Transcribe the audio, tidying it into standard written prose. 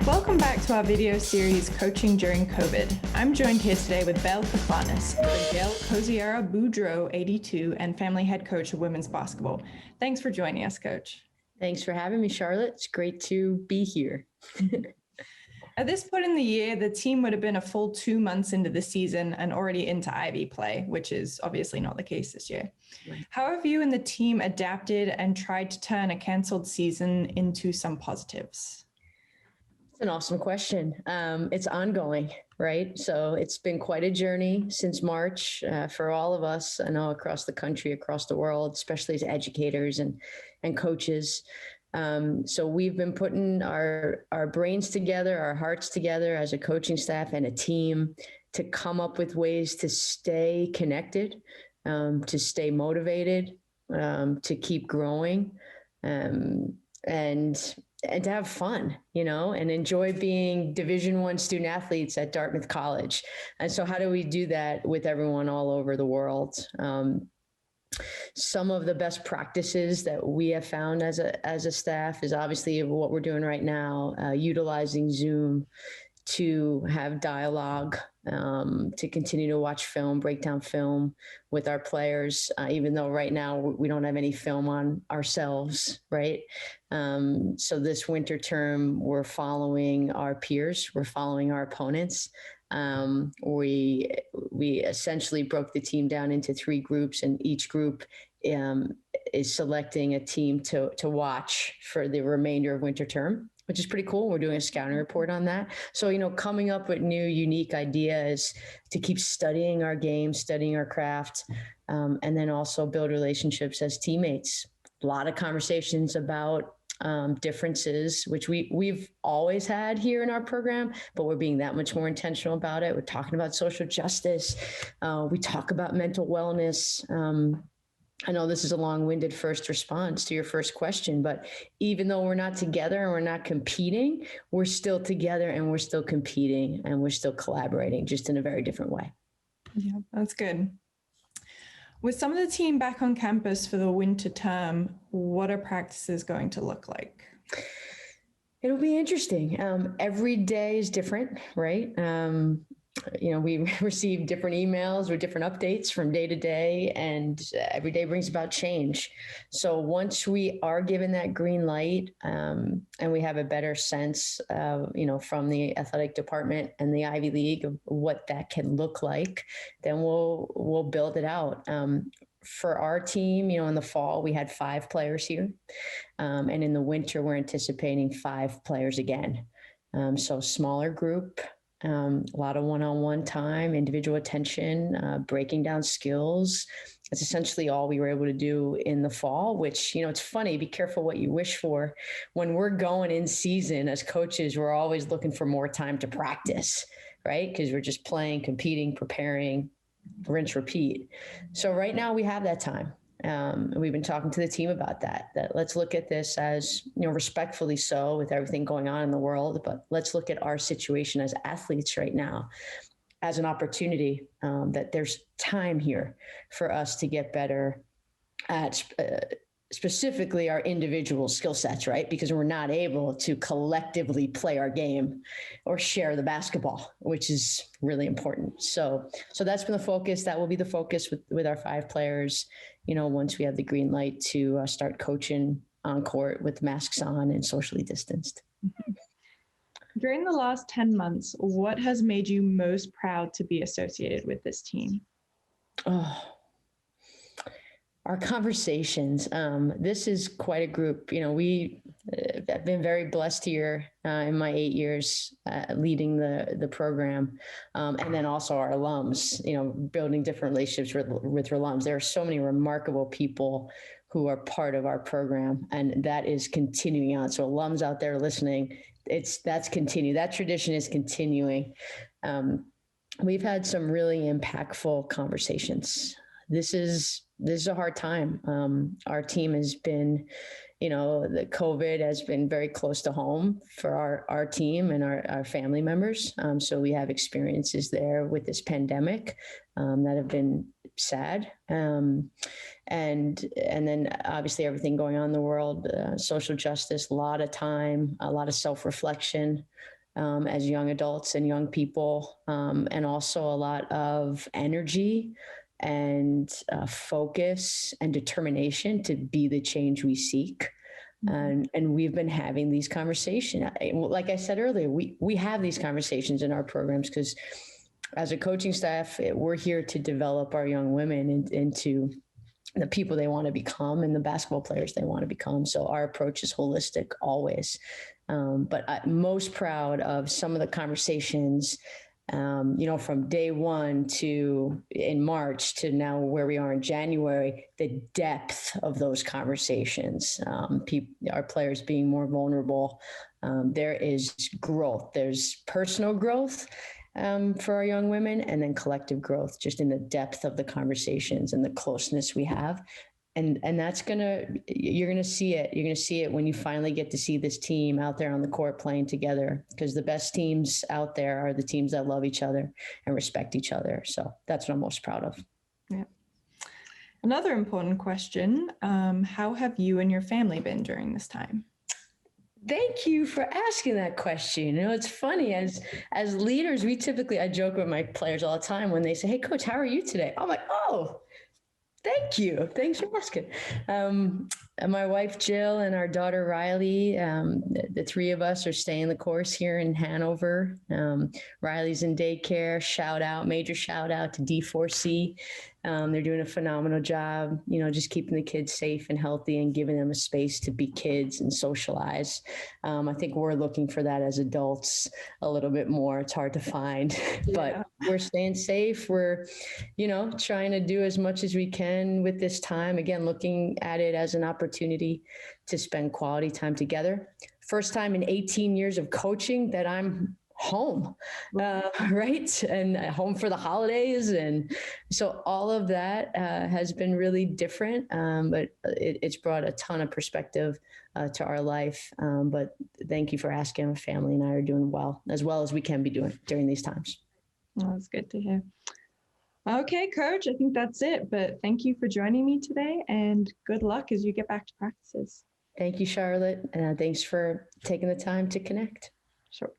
Welcome back to our video series, Coaching During COVID. I'm joined here today with Belle Kaplanis, Gail Kosiera Boudreau, 82, and family head coach of women's basketball. Thanks for joining us, Coach. Thanks for having me, Charlotte. It's great to be here. At this point in the year, the team would have been a full 2 months into the season and already into Ivy play, which is obviously not the case this year. Right. How have you and the team adapted and tried to turn a canceled season into some positives? It's an awesome question. It's ongoing, right? So it's been quite a journey since March for all of us, I know, across the country, across the world, especially as educators and coaches. So we've been putting our brains together, our hearts together as a coaching staff and a team to come up with ways to stay connected, to stay motivated, to keep growing, and to have fun, and enjoy being Division I student athletes at Dartmouth College. And so how do we do that with everyone all over the world? Some of the best practices that we have found as a staff is obviously what we're doing right now, utilizing Zoom to have dialogue, to continue to watch film, break down film with our players, even though right now we don't have any film on ourselves, right? So this winter term, we're following our peers, we're following our opponents. We essentially broke the team down into 3 groups, and each group is selecting a team to watch for the remainder of winter term, which is pretty cool. We're doing a scouting report on that. So, coming up with new, unique ideas to keep studying our game, studying our craft, and then also build relationships as teammates. A lot of conversations about differences, which we've always had here in our program, but we're being that much more intentional about it. We're talking about social justice. We talk about mental wellness. I know this is a long-winded first response to your first question, but even though we're not together and we're not competing, we're still together and we're still competing and we're still collaborating, just in a very different way. Yeah, that's good. With some of the team back on campus for the winter term, what are practices going to look like? It'll be interesting. Every day is different, right? We receive different emails or different updates from day to day, and every day brings about change. So once we are given that green light, and we have a better sense, from the athletic department and the Ivy League of what that can look like, then we'll build it out. For our team, in the fall, we had 5 players here. And in the winter, we're anticipating 5 players again. So smaller group, a lot of one-on-one time, individual attention, breaking down skills. That's essentially all we were able to do in the fall, which, it's funny, be careful what you wish for. When we're going in season as coaches, we're always looking for more time to practice, right? Because we're just playing, competing, preparing, rinse, repeat. So right now we have that time. We've been talking to the team about that let's look at this as, respectfully so with everything going on in the world, but let's look at our situation as athletes right now as an opportunity, that there's time here for us to get better at specifically our individual skill sets, right? Because we're not able to collectively play our game or share the basketball, which is really important. So that's been the focus. That will be the focus with our 5 players, once we have the green light to start coaching on court with masks on and socially distanced. During the last 10 months, what has made you most proud to be associated with this team? Our conversations. This is quite a group. We have been very blessed here in my 8 years leading the program, and then also our alums. Building different relationships with our alums. There are so many remarkable people who are part of our program, and that is continuing on. So alums out there listening, that's continued. That tradition is continuing. We've had some really impactful conversations. This is a hard time. Our team has been, the COVID has been very close to home for our team and our family members. So we have experiences there with this pandemic that have been sad. And then obviously everything going on in the world, social justice, a lot of time, a lot of self-reflection. as young adults and young people, and also a lot of energy and focus and determination to be the change we seek. And we've been having these conversations. Like I said earlier, we have these conversations in our programs because as a coaching staff, we're here to develop our young women into the people they want to become and the basketball players they want to become. So our approach is holistic always. But I'm most proud of some of the conversations, from day one to in March to now where we are in January, the depth of those conversations, our players being more vulnerable. There is growth. There's personal growth for our young women, and then collective growth just in the depth of the conversations and the closeness we have. And you're gonna see it. You're gonna see it when you finally get to see this team out there on the court playing together, because the best teams out there are the teams that love each other and respect each other. So that's what I'm most proud of. Yeah. Another important question, how have you and your family been during this time? Thank you for asking that question. It's funny as leaders, I joke with my players all the time when they say, "Hey coach, how are you today?" I'm like, "Oh, thank you. Thanks for asking." My wife, Jill, and our daughter, Riley, the three of us are staying the course here in Hanover. Riley's in daycare. Major shout out to D4C. They're doing a phenomenal job, just keeping the kids safe and healthy and giving them a space to be kids and socialize. I think we're looking for that as adults a little bit more. It's hard to find, but we're staying safe. We're, trying to do as much as we can with this time. Again, looking at it as an opportunity to spend quality time together. First time in 18 years of coaching that I'm home, right? And home for the holidays. And so all of that has been really different, but it's brought a ton of perspective to our life. But thank you for asking. My family and I are doing well as we can be doing during these times. Well, that's good to hear. Okay, coach, I think that's it. But thank you for joining me today and good luck as you get back to practices. Thank you, Charlotte. Thanks for taking the time to connect. Sure.